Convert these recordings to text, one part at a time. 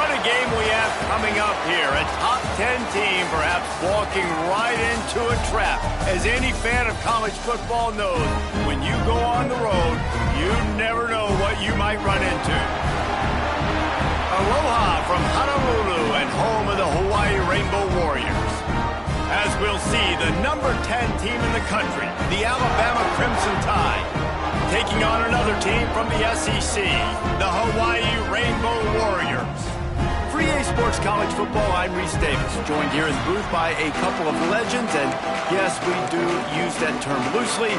what a game we have coming up here. A top 10 team perhaps walking right into a trap. As any fan of college football knows, when you go on the road, you never know what you might run into. Aloha from Honolulu and home of the Hawaii Rainbow Warriors. As we'll see, the number 10 team in the country, the Alabama Crimson Tide, taking on another team from the SEC, the Hawaii Rainbow Warriors. For EA Sports College Football, I'm Reese Davis, joined here in the booth by a couple of legends, and yes, we do use that term loosely.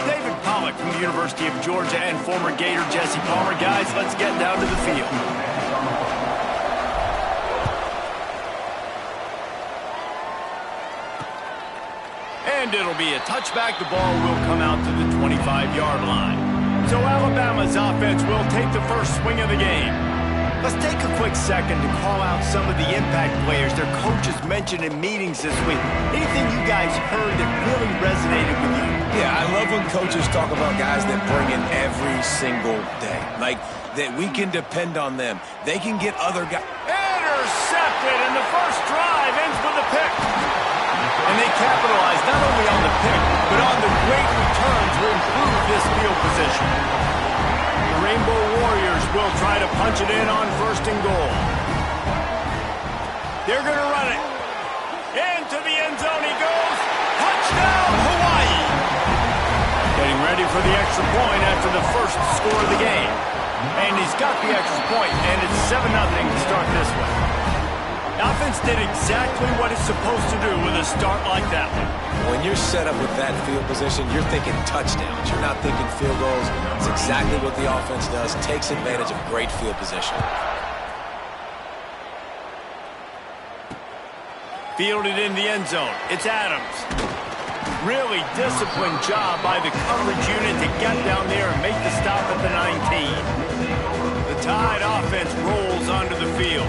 David Pollack from the University of Georgia and former Gator Jesse Palmer. Guys, let's get down to the field. And it'll be a touchback. The ball will come out to the 25-yard line. So Alabama's offense will take the first swing of the game. Let's take a quick second to call out some of the impact players their coaches mentioned in meetings this week. Anything you guys heard that really resonated with you? Yeah, I love when coaches talk about guys that bring in every single day. Like, that we can depend on them. They can get other guys. Intercepted, and the first drive ends with a pick. And they capitalize not only on the pick, but on the great return to improve this field position. The Rainbow Warriors will try to punch it in on first and goal. They're going to run it. Into the end zone he goes. Touchdown, Hawaii! Getting ready for the extra point after the first score of the game. And he's got the extra point, and it's 7-0 to start this one. Offense did exactly what it's supposed to do with a start like that one. When you're set up with that field position, you're thinking touchdowns. You're not thinking field goals. It's exactly what the offense does. Takes advantage of great field position. Fielded in the end zone. It's Adams. Really disciplined job by the coverage unit to get down there and make the stop at the 19. The Tide offense rolls onto the field.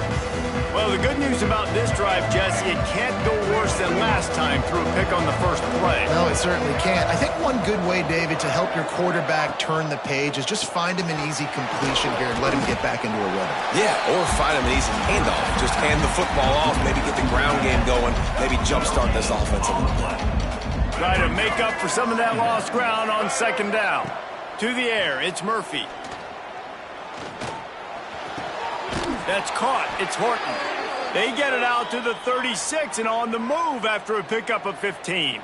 Well, the good news about this drive, Jesse, it can't go worse than last time through a pick on the first play. No, it certainly can't. I think one good way, David, to help your quarterback turn the page is just find him an easy completion here and let him get back into a rhythm. Yeah, or find him an easy handoff. Just hand the football off, maybe get the ground game going, maybe jumpstart this offense a little bit. Try to make up for some of that lost ground on second down. To the air, it's Murphy. That's caught. It's Horton. They get it out to the 36 and on the move after a pickup of 15.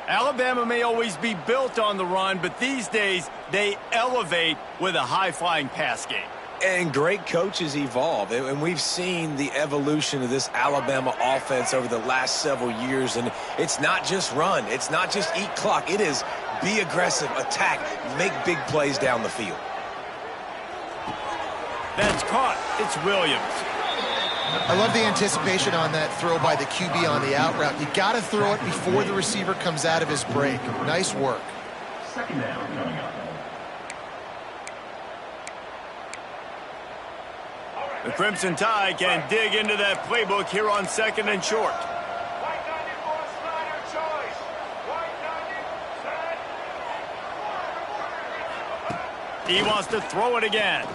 Alabama may always be built on the run, but these days they elevate with a high-flying pass game. And great coaches evolve, and we've seen the evolution of this Alabama offense over the last several years, and it's not just run. It's not just eat clock. It is be aggressive, attack, make big plays down the field. That's caught. It's Williams. I love the anticipation on that throw by the QB on the out route. You got to throw it before the receiver comes out of his break. Nice work. Second down coming up. The Crimson Tide can dig into that playbook here on second and short. He wants to throw it again.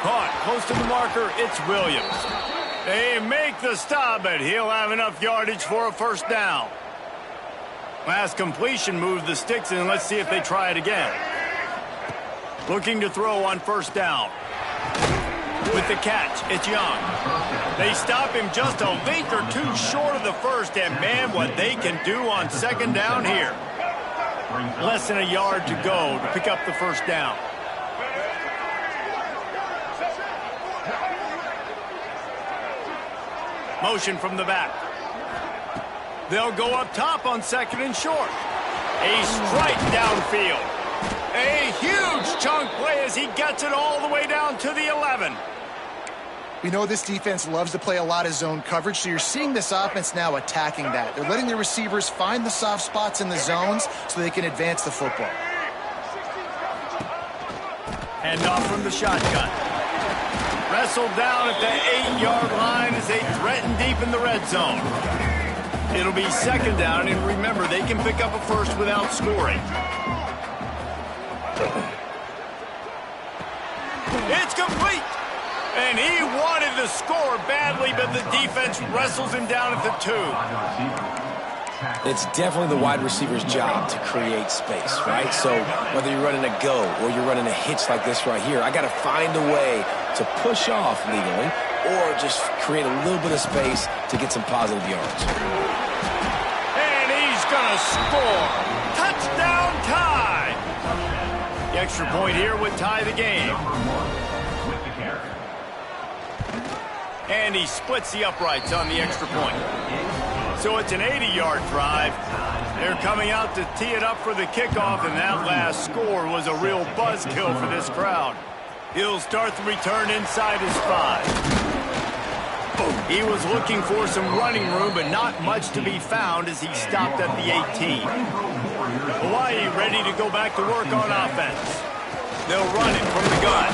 Caught close to the marker. It's Williams. They make the stop, but he'll have enough yardage for a first down. Last completion moved the sticks in. Let's see if they try it again. Looking to throw on first down. With the catch, it's Young. They stop him just a length or two short of the first, and man, what they can do on second down here. Less than a yard to go to pick up the first down. Motion from the back. They'll go up top on second and short. A strike downfield. A huge chunk play as he gets it all the way down to the 11. We know this defense loves to play a lot of zone coverage, so you're seeing this offense now attacking that. They're letting their receivers find the soft spots in the zones so they can advance the football. Hand off from the shotgun. Wrestled down at the 8-yard line as they threaten deep in the red zone. It'll be second down, and remember, they can pick up a first without scoring. It's complete. And he wanted to score badly, but the defense wrestles him down at the 2. It's definitely the wide receiver's job to create space, right? So whether you're running a go or you're running a hitch like this right here, I got to find a way to push off legally or just create a little bit of space to get some positive yards. And he's going to score. Touchdown tie. The extra point here would tie the game. And he splits the uprights on the extra point. So it's an 80-yard drive. They're coming out to tee it up for the kickoff, and that last score was a real buzzkill for this crowd. He'll start the return inside his 5. He was looking for some running room, but not much to be found as he stopped at the 18. Hawaii ready to go back to work on offense. They'll run it from the gun.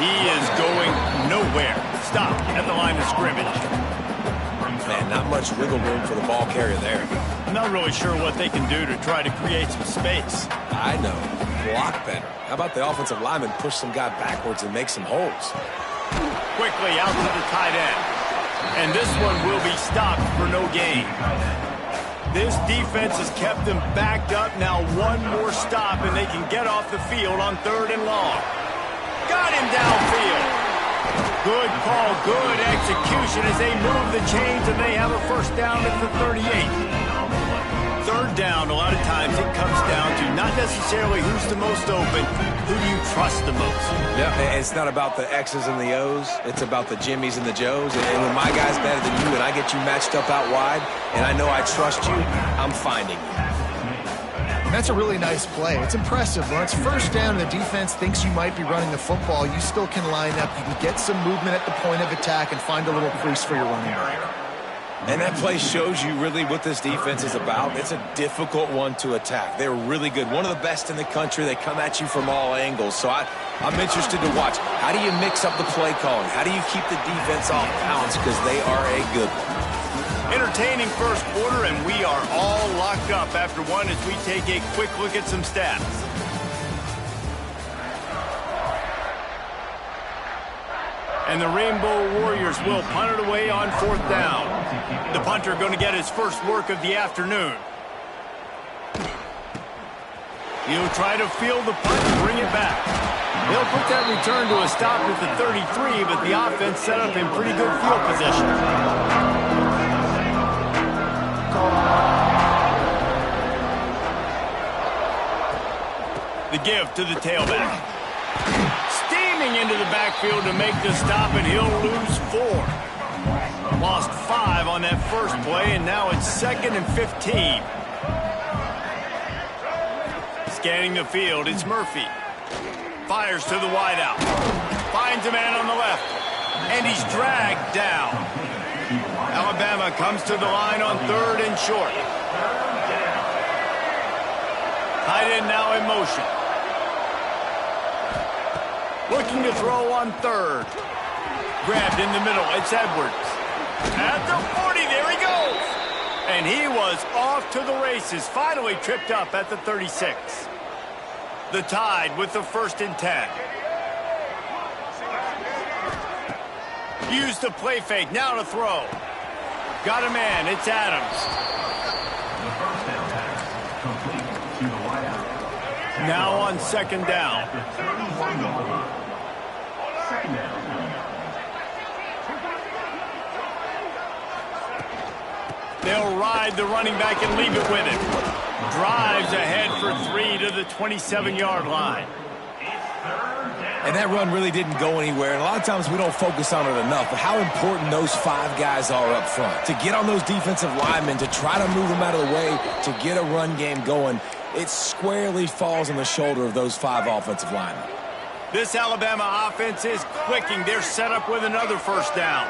He is going nowhere. Stop at the line of scrimmage. Man, not much wiggle room for the ball carrier there. I'm not really sure what they can do to try to create some space. I know. Block better. How about the offensive lineman push some guy backwards and make some holes? Quickly out to the tight end. And this one will be stopped for no gain. This defense has kept them backed up. Now one more stop and they can get off the field on 3rd and long. Got him downfield. Good call, good execution as they move the chains and they have a first down at the 38. 3rd down, a lot of times it comes down to not necessarily who's the most open, who do you trust the most? Yeah, it's not about the X's and the O's. It's about the Jimmies and the Joes. And when my guy's better than you and I get you matched up out wide and I know I trust you, I'm finding you. And that's a really nice play. It's impressive. When it's first down and the defense thinks you might be running the football, you still can line up. You can get some movement at the point of attack and find a little crease for your running back. And that play shows you really what this defense is about. It's a difficult one to attack. They're really good. One of the best in the country. They come at you from all angles. So I'm interested to watch. How do you mix up the play calling? How do you keep the defense off balance? Because they are a good one. Entertaining first quarter, and we are all locked up after one as we take a quick look at some stats. And the Rainbow Warriors will punt it away on 4th down. The punter going to get his first work of the afternoon. He'll try to field the punt and bring it back. They'll put that return to a stop at the 33, but the offense set up in pretty good field position. The give to the tailback. Steaming into the backfield to make the stop, and he'll lose 4. Lost 5 on that first play, and now it's 2nd and 15. Scanning the field, it's Murphy. Fires to the wideout. Finds a man on the left, and he's dragged down. Alabama comes to the line on 3rd and short. Tight end now in motion. Looking to throw on 3rd. Grabbed in the middle. It's Edwards. At the 40, there he goes. And he was off to the races. Finally tripped up at the 36. The Tide with the 1st and 10. Used the play fake. Now to throw. Got a man. It's Adams. Now on 2nd down. They'll ride the running back and leave it with him. Drives ahead for 3 to the 27-yard line. And that run really didn't go anywhere. And a lot of times we don't focus on it enough. But how important those 5 guys are up front. To get on those defensive linemen, to try to move them out of the way, to get a run game going, it squarely falls on the shoulder of those 5 offensive linemen. This Alabama offense is clicking. They're set up with another first down.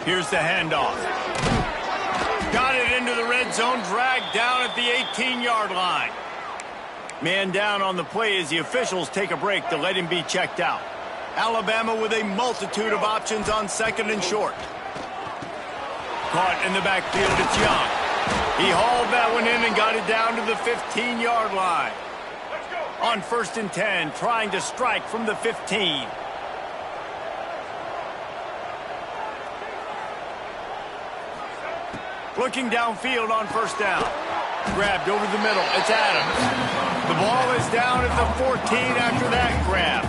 Here's the handoff. Got it into the red zone, dragged down at the 18-yard line. Man down on the play as the officials take a break to let him be checked out. Alabama with a multitude of options on 2nd and short. Caught in the backfield, it's Young. He hauled that one in and got it down to the 15-yard line. On 1st and 10, trying to strike from the 15. Looking downfield on 1st down. Grabbed over the middle. It's Adams. The ball is down at the 14 after that grab.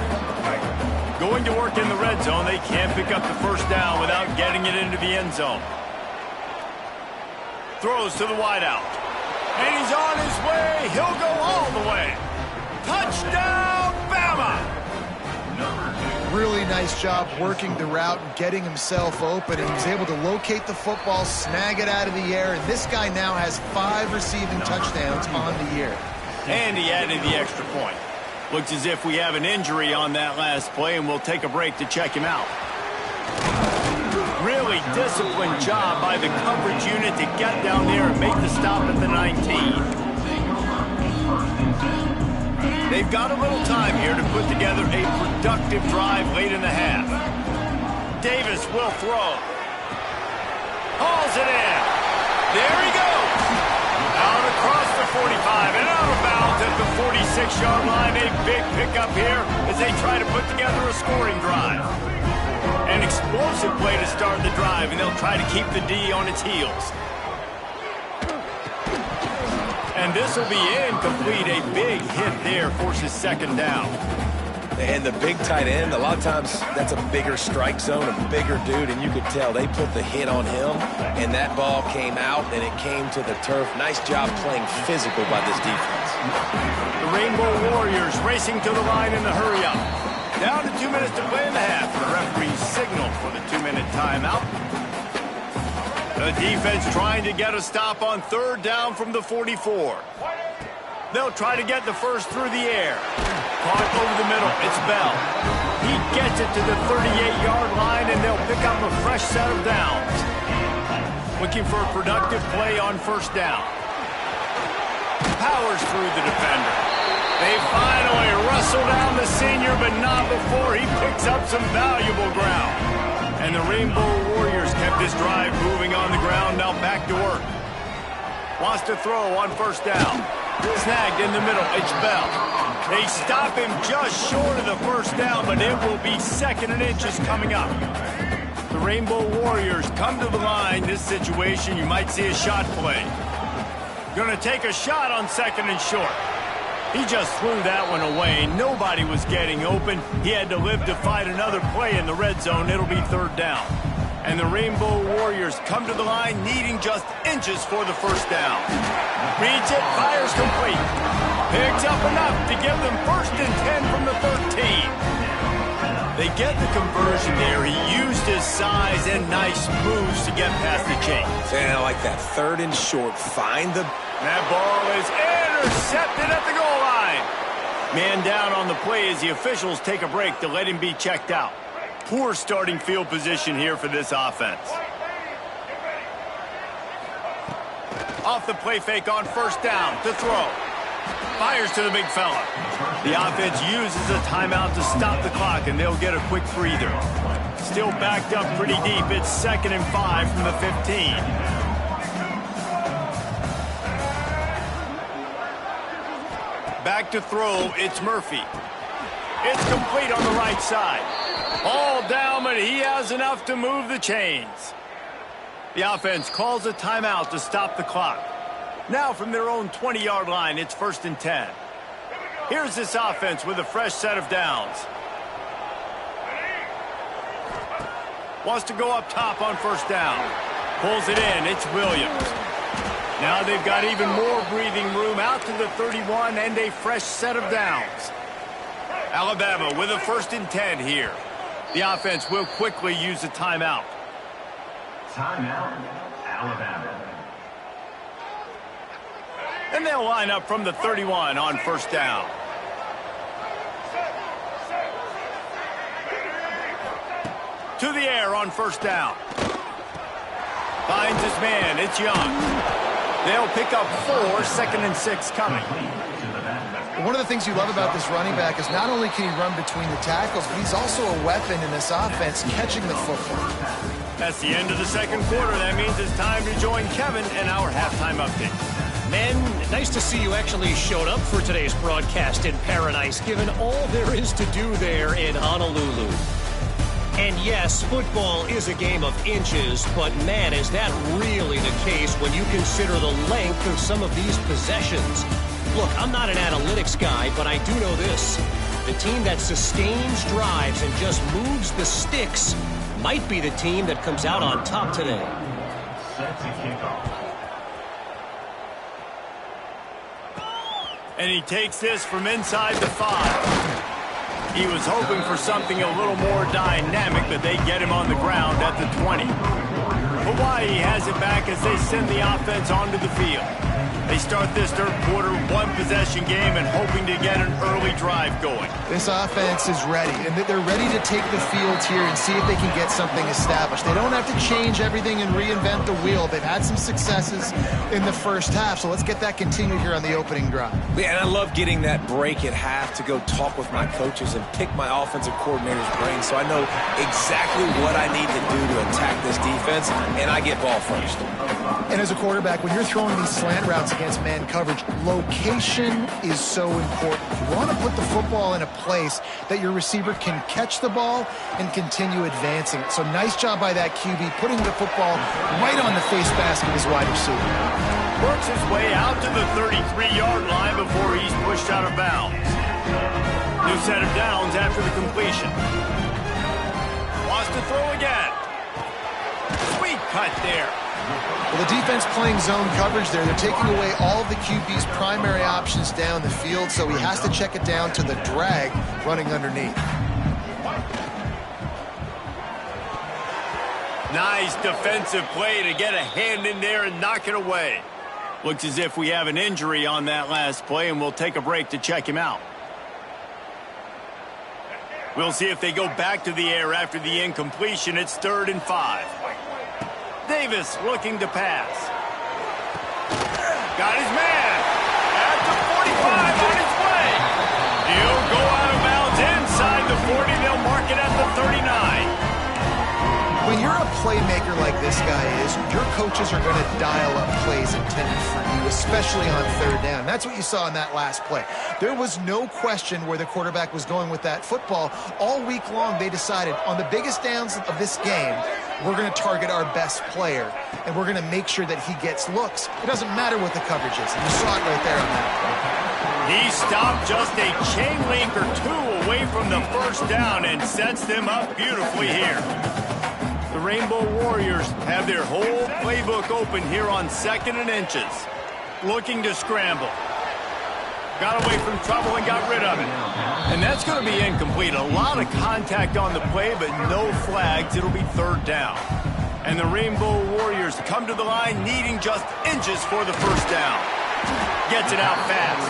Going to work in the red zone. They can't pick up the 1st down without getting it into the end zone. Throws to the wideout. And he's on his way. He'll go all the way. Touchdown, Bama! Really nice job working the route and getting himself open, and he was able to locate the football, snag it out of the air, and this guy now has 5 receiving touchdowns on the year. And he added the extra point. Looks as if we have an injury on that last play, and we'll take a break to check him out. Really disciplined job by the coverage unit to get down there and make the stop at the 19. They've got a little time here to put together a productive drive late in the half. Davis will throw. Hauls it in. There he goes. Out across the 45 and out of bounds at the 46-yard line. A big pickup here as they try to put together a scoring drive. An explosive play to start the drive, and they'll try to keep the D on its heels. And this will be incomplete. A big hit there forces 2nd down. And the big tight end, a lot of times that's a bigger strike zone, a bigger dude, and you could tell they put the hit on him, and that ball came out, and it came to the turf. Nice job playing physical by this defense. The Rainbow Warriors racing to the line in the hurry-up. Down to 2 minutes to play in the half. The referee signaled for the 2-minute timeout. The defense trying to get a stop on 3rd down from the 44. They'll try to get the first through the air. Caught over the middle. It's Bell. He gets it to the 38-yard line, and they'll pick up a fresh set of downs. Looking for a productive play on 1st down. Powers through the defender. They finally wrestle down the senior, but not before he picks up some valuable ground. And the Rainbow Warriors kept this drive moving on the ground. Now back to work. Wants to throw on 1st down. Snagged in the middle. It's Bell. They stop him just short of the 1st down, but it will be 2nd and inches coming up. The Rainbow Warriors come to the line. This situation, you might see a shot play. Going to take a shot on 2nd and short. He just threw that one away. Nobody was getting open. He had to live to fight another play in the red zone. It'll be 3rd down. And the Rainbow Warriors come to the line needing just inches for the 1st down. Reads it, fires complete. Picks up enough to give them 1st and 10 from the 13. They get the conversion there. He used his size and nice moves to get past the chains. And I like that 3rd and short. Find the... That ball is intercepted at the goal line. Man down on the play as the officials take a break to let him be checked out. Poor starting field position here for this offense. Off the play fake on 1st down to throw. Fires to the big fella. The offense uses a timeout to stop the clock, and they'll get a quick breather. Still backed up pretty deep. It's 2nd and 5 from the 15. Back to throw, it's Murphy. It's complete on the right side. All down, but he has enough to move the chains. The offense calls a timeout to stop the clock. Now from their own 20-yard line, it's 1st and 10. Here's this offense with a fresh set of downs. Wants to go up top on 1st down. Pulls it in, it's Williams. Now they've got even more breathing room out to the 31 and a fresh set of downs. Alabama with a 1st and 10 here. The offense will quickly use a timeout. Timeout, Alabama. And they'll line up from the 31 on 1st down. To the air on 1st down. Finds his man, it's Young. They'll pick up 4, 2nd and 6 coming. One of the things you love about this running back is not only can he run between the tackles, but he's also a weapon in this offense catching the football. That's the end of the 2nd quarter. That means it's time to join Kevin and our halftime update. Men, nice to see you actually showed up for today's broadcast in paradise, given all there is to do there in Honolulu. And yes, football is a game of inches, but man, is that really the case when you consider the length of some of these possessions. Look, I'm not an analytics guy, but I do know this. The team that sustains drives and just moves the sticks might be the team that comes out on top today. Set to kick off. And he takes this from inside the 5. He was hoping for something a little more dynamic, but they get him on the ground at the 20. Hawaii has it back as they send the offense onto the field. They start this third quarter, one-possession game, and hoping to get an early drive going. This offense is ready, and they're ready to take the field here and see if they can get something established. They don't have to change everything and reinvent the wheel. They've had some successes in the first half, so let's get that continued here on the opening drive. Yeah, and I love getting that break at half to go talk with my coaches and pick my offensive coordinator's brain so I know exactly what I need to do to attack this defense, and I get ball first. And as a quarterback, when you're throwing these slant routes against man coverage, location is so important. You want to put the football in a place that your receiver can catch the ball and continue advancing it. So nice job by that QB, putting the football right on the face mask of his wide receiver. Works his way out to the 33-yard line before he's pushed out of bounds. New set of downs after the completion. Wants to throw again. Sweet cut there. Well, the defense playing zone coverage there. They're taking away all of the QB's primary options down the field, so he has to check it down to the drag running underneath. Nice defensive play to get a hand in there and knock it away. Looks as if we have an injury on that last play, and we'll take a break to check him out. We'll see if they go back to the air after the incompletion. It's 3rd and 5. Davis looking to pass. Got his man at the 45 on his way. He'll go out of bounds inside the 40. They'll mark it at the 39. When you're a playmaker like this guy is, your coaches are going to dial up plays intended for you, especially on 3rd down. That's what you saw in that last play. There was no question where the quarterback was going with that football. All week long, they decided on the biggest downs of this game, we're going to target our best player, and we're going to make sure that he gets looks. It doesn't matter what the coverage is. You saw it right there on that play. He stopped just a chain link or two away from the 1st down and sets them up beautifully here. The Rainbow Warriors have their whole playbook open here on 2nd and inches. Looking to scramble. Got away from trouble and got rid of it. And that's going to be incomplete. A lot of contact on the play, but no flags. It'll be 3rd down. And the Rainbow Warriors come to the line needing just inches for the 1st down. Gets it out fast.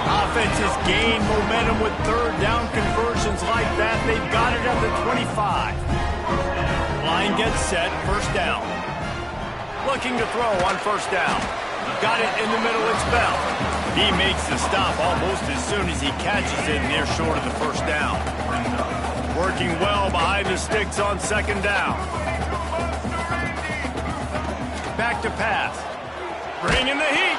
Offense has gained momentum with 3rd down conversions like that. They've got it at the 25. Line gets set, 1st down. Looking to throw on 1st down. Got it in the middle, it's Bell. He makes the stop almost as soon as he catches it, and they're short of the 1st down. Working well behind the sticks on 2nd down. Back to pass. Bringing the heat.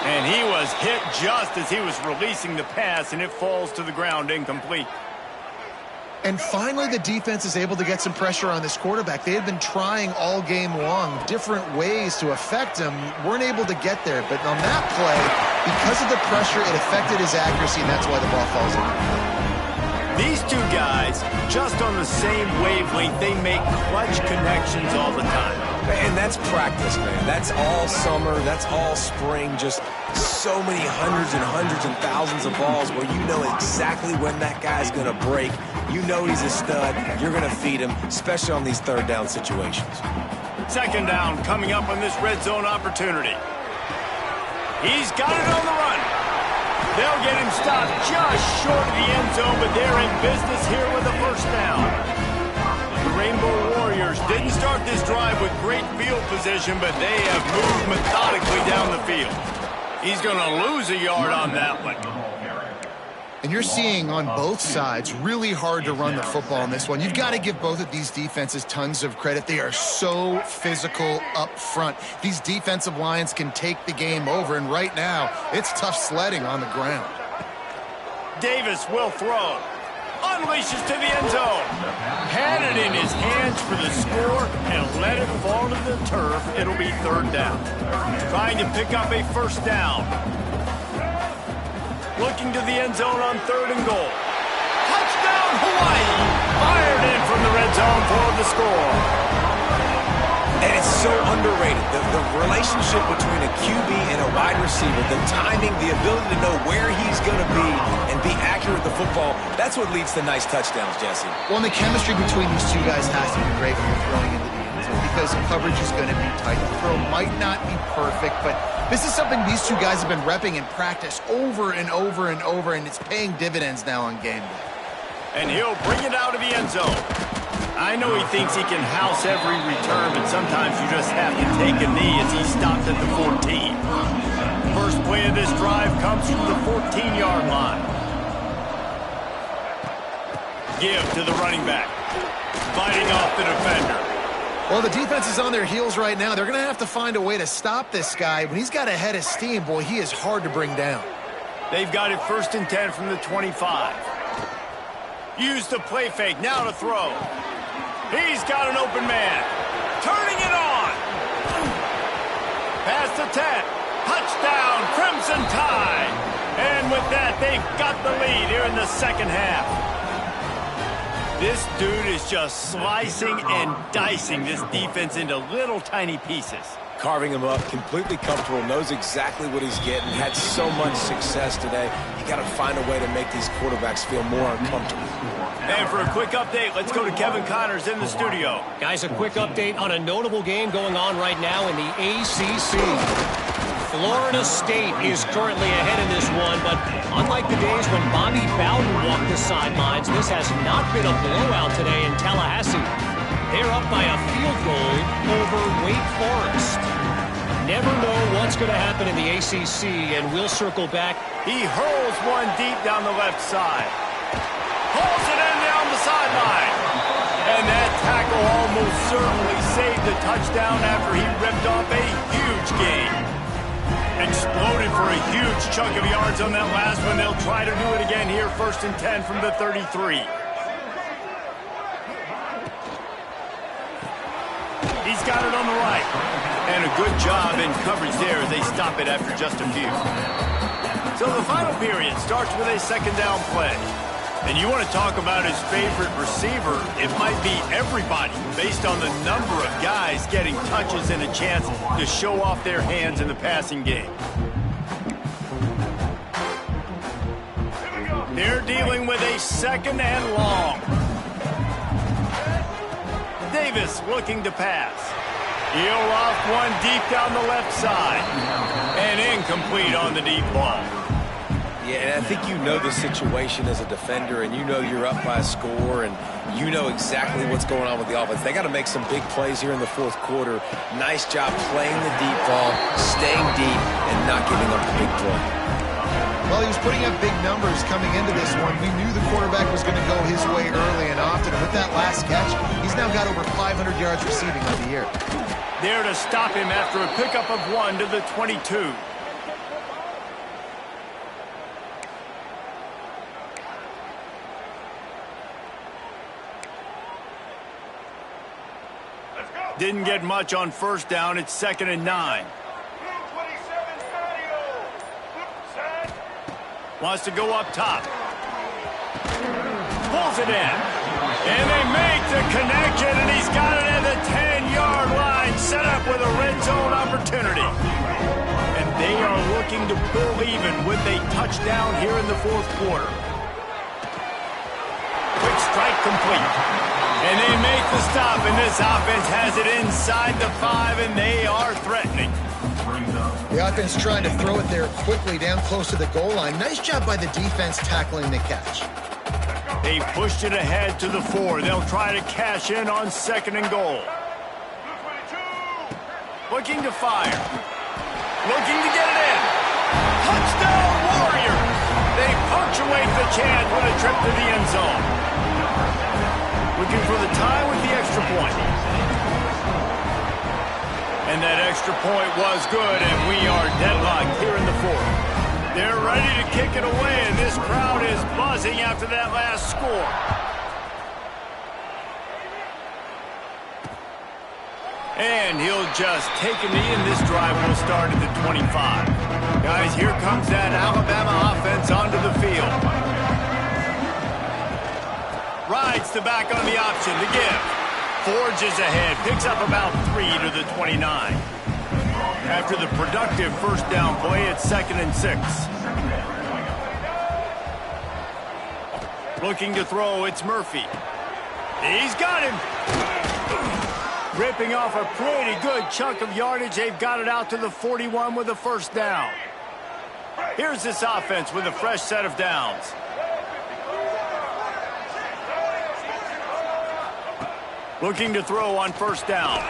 And he was hit just as he was releasing the pass, and it falls to the ground incomplete. And finally, the defense is able to get some pressure on this quarterback. They had been trying all game long different ways to affect him. Weren't able to get there. But on that play, because of the pressure, it affected his accuracy, and that's why the ball falls in. These two guys, just on the same wavelength, they make clutch connections all the time. And that's practice, man. That's all summer. That's all spring. Just so many hundreds and thousands of balls where you know exactly when that guy's going to break. You know he's a stud. You're going to feed him, especially on these 3rd down situations. 2nd down coming up on this red zone opportunity. He's got it on the run. They'll get him stopped just short of the end zone, but they're in business here with a 1st down. The Rainbow Warriors didn't start this drive with great field position, but they have moved methodically down the field. He's going to lose a yard on that one. And you're seeing on both sides really hard to run the football in this one. You've got to give both of these defenses tons of credit. They are so physical up front. These defensive lines can take the game over, and right now, it's tough sledding on the ground. Davis will throw. Unleashes to the end zone. Had it in his hands for the score and let it fall to the turf. It'll be third down. Trying to pick up a first down. Looking to the end zone on third and goal. Touchdown, Hawaii! Fired in from the red zone for the score. And it's so underrated. The relationship between a QB and a wide receiver, the timing, the ability to know where he's going to be and be accurate with the football, that's what leads to nice touchdowns, Jesse. Well, and the chemistry between these two guys has to be great when you're throwing into the end zone because coverage is going to be tight. The throw might not be perfect, but this is something these two guys have been repping in practice over and over and over, and it's paying dividends now on game day. And he'll bring it out of the end zone. I know he thinks he can house every return, but sometimes you just have to take a knee as he stopped at the 14. First play of this drive comes from the 14-yard line. Give to the running back. Fighting off the defender. Well, the defense is on their heels right now. They're going to have to find a way to stop this guy. When he's got a head of steam, boy, he is hard to bring down. They've got it 1st and 10 from the 25. Use the play fake. Now to throw. He's got an open man. Turning it on. Past the 10. Touchdown, Crimson Tide. And with that, they've got the lead here in the second half. This dude is just slicing and dicing this defense into little tiny pieces. Carving him up, completely comfortable, knows exactly what he's getting, had so much success today. You got to find a way to make these quarterbacks feel more uncomfortable. And for a quick update, let's go to Kevin Connors in the studio. Guys, a quick update on a notable game going on right now in the ACC. Florida State is currently ahead in this one, but unlike the days when Bobby Bowden walked the sidelines, this has not been a blowout today in Tallahassee. They're up by a field goal over Wake Forest. Never know what's going to happen in the ACC, and we'll circle back. He hurls one deep down the left side. Pulls it in down the sideline. And that tackle almost certainly saved the touchdown after he ripped off a huge gain. Exploded for a huge chunk of yards on that last one. They'll try to do it again here, 1st and 10 from the 33. He's got it on the right. And a good job in coverage there as they stop it after just a few. So the final period starts with a second down play. And you want to talk about his favorite receiver, it might be everybody based on the number of guys getting touches and a chance to show off their hands in the passing game. They're dealing with a second and long. Davis looking to pass. He'll off one deep down the left side. And incomplete on the deep ball. Yeah, and I think you know the situation as a defender, and you know you're up by a score, and you know exactly what's going on with the offense. They got to make some big plays here in the fourth quarter. Nice job playing the deep ball, staying deep, and not giving up the big play. Well, he was putting up big numbers coming into this one. We knew the quarterback was going to go his way early and often. And with that last catch, he's now got over 500 yards receiving on the year. There to stop him after a pickup of 1 to the 22. Didn't get much on first down. It's 2nd and 9. Wants to go up top. Pulls it in. And they make the connection, and he's got it at the 10-yard line, set up with a red zone opportunity. And they are looking to pull even with a touchdown here in the fourth quarter. Quick strike complete. And they make the stop, and this offense has it inside the 5, and they are threatening. The offense trying to throw it there quickly down close to the goal line. Nice job by the defense tackling the catch. They pushed it ahead to the 4. They'll try to cash in on 2nd and goal. Looking to fire. Looking to get it in. Touchdown, Warriors! They punctuate take the chance with a trip to the end zone. Looking for the tie with the extra point. And that extra point was good, and we are deadlocked here in the fourth. They're ready to kick it away, and this crowd is buzzing after that last score. And he'll just take a knee, and this drive will start at the 25. Guys, here comes that Alabama offense onto the field. Rides the back on the option to give. Forges ahead, picks up about 3 to the 29. After the productive first down play, it's 2nd and 6. Looking to throw, it's Murphy. He's got him. Ripping off a pretty good chunk of yardage. They've got it out to the 41 with a first down. Here's this offense with a fresh set of downs. Looking to throw on first down.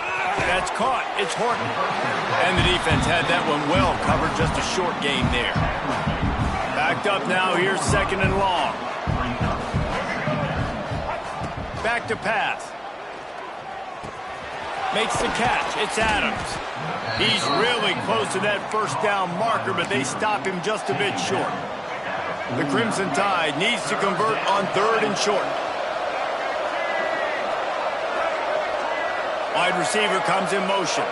That's caught. It's Horton. And the defense had that one well covered. Just a short gain there. Backed up now. Here's 2nd and long. Back to pass. Makes the catch. It's Adams. He's really close to that first down marker, but they stop him just a bit short. The Crimson Tide needs to convert on 3rd and short. Wide receiver comes in motion.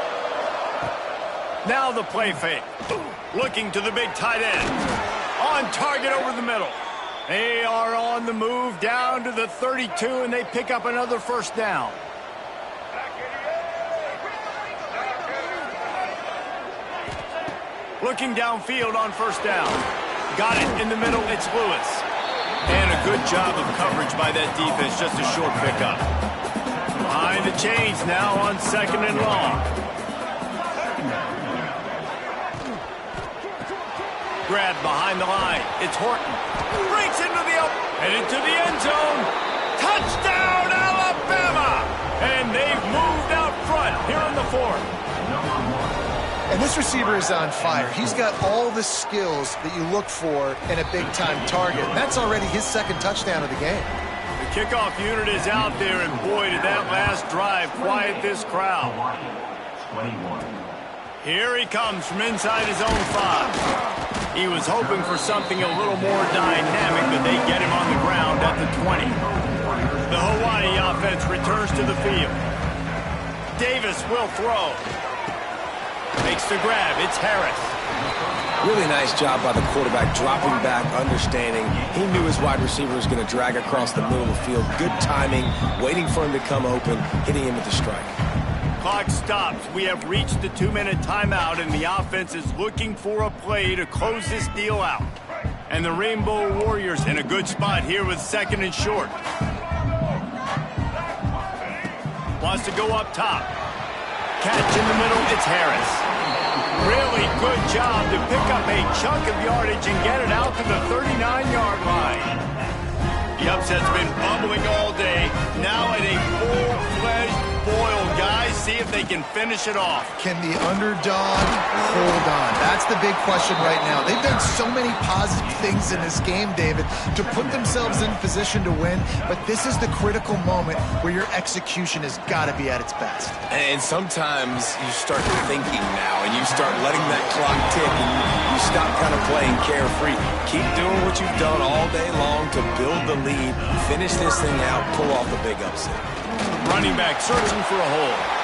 Now the play fake. Looking to the big tight end. On target over the middle. They are on the move down to the 32, and they pick up another first down. Looking downfield on first down. Got it in the middle. It's Lewis. And a good job of coverage by that defense. Just a short pickup. Behind the chains now on 2nd and long. Grab behind the line. It's Horton. Breaks into the open. Headed to the end zone. Touchdown, Alabama! And they've moved out front here in the fourth. And this receiver is on fire. He's got all the skills that you look for in a big-time target. That's already his 2nd touchdown of the game. The kickoff unit is out there, and boy, did that last drive quiet this crowd. 21. Here he comes from inside his own 5. He was hoping for something a little more dynamic, but they get him on the ground at the 20. The Hawaii offense returns to the field. Davis will throw. Makes the grab. It's Harris. Really nice job by the quarterback, dropping back, understanding. He knew his wide receiver was going to drag across the middle of the field. Good timing, waiting for him to come open, hitting him with the strike. Clock stops. We have reached the 2-minute timeout, and the offense is looking for a play to close this deal out. And the Rainbow Warriors in a good spot here with 2nd and short. Wants to go up top. Catch in the middle, it's Harris. Really good job to pick up a chunk of yardage and get it out to the 39-yard line. The upset's been bubbling all day. Now at a full-fledged boil, guys. See if they can finish it off. Can the underdog hold on? That's the big question right now. They've done so many positive things in this game, David, to put themselves in position to win, but this is the critical moment where your execution has got to be at its best. And sometimes you start thinking now, and you start letting that clock tick, and you stop kind of playing carefree. Keep doing what you've done all day long to build the lead, finish this thing out, pull off the big upset. Running back searching for a hole.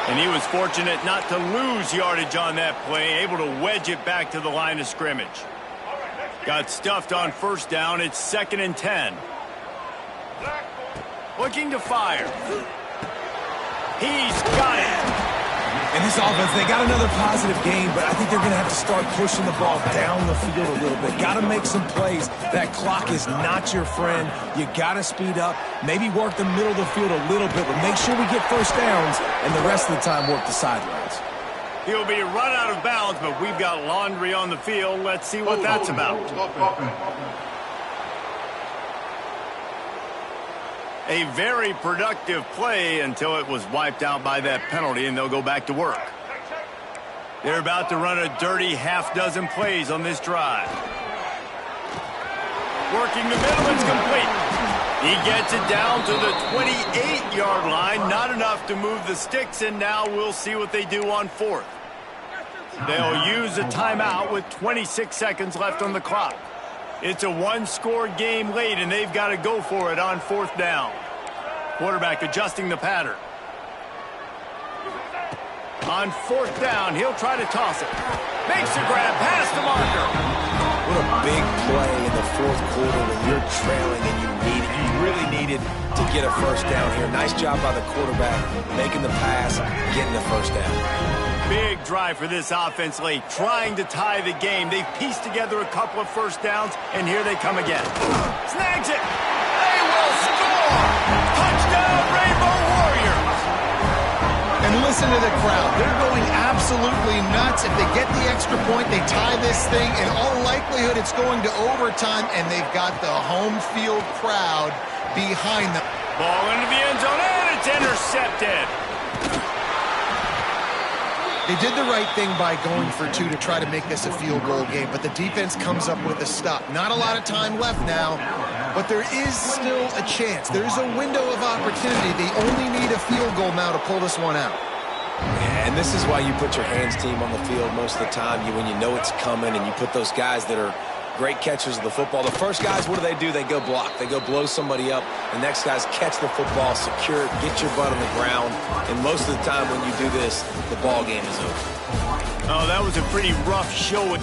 And he was fortunate not to lose yardage on that play, able to wedge it back to the line of scrimmage. Got stuffed on first down. It's 2nd and 10. Looking to fire. He's got it. And this offense, they got another positive game, but I think they're going to have to start pushing the ball down the field a little bit. Got to make some plays. That clock is not your friend. You got to speed up, maybe work the middle of the field a little bit, but make sure we get first downs, and the rest of the time work the sidelines. He'll be run out of bounds, but we've got laundry on the field. Let's see what that's about. A very productive play until it was wiped out by that penalty, and they'll go back to work. They're about to run a dirty half-dozen plays on this drive. Working the middle, it's complete. He gets it down to the 28-yard line. Not enough to move the sticks, and now we'll see what they do on fourth. They'll use a timeout with 26 seconds left on the clock. It's a one-score game late, and they've got to go for it on fourth down. Quarterback adjusting the pattern. On fourth down, he'll try to toss it. Makes the grab past the marker. What a big play in the fourth quarter when you're trailing and you really needed to get a first down here. Nice job by the quarterback, making the pass, getting the first down. Big drive for this offense late, trying to tie the game. They've pieced together a couple of first downs, and here they come again. Snags it. They will score. Touchdown, Rainbow Warriors. And listen to the crowd. They're going absolutely nuts. If they get the extra point, they tie this thing. In all likelihood, it's going to overtime, and they've got the home field crowd behind them. Ball into the end zone, and it's intercepted. They did the right thing by going for two to try to make this a field goal game, but the defense comes up with a stop. Not a lot of time left now, but there is still a chance. There's a window of opportunity. They only need a field goal now to pull this one out. Yeah, and this is why you put your hands team on the field most of the time. When you know it's coming, and you put those guys that are great catchers of the football. The first guys, what do? They go block. They go blow somebody up. The next guys catch the football, secure it, get your butt on the ground. And most of the time when you do this, the ball game is over. Oh, that was a pretty rough show.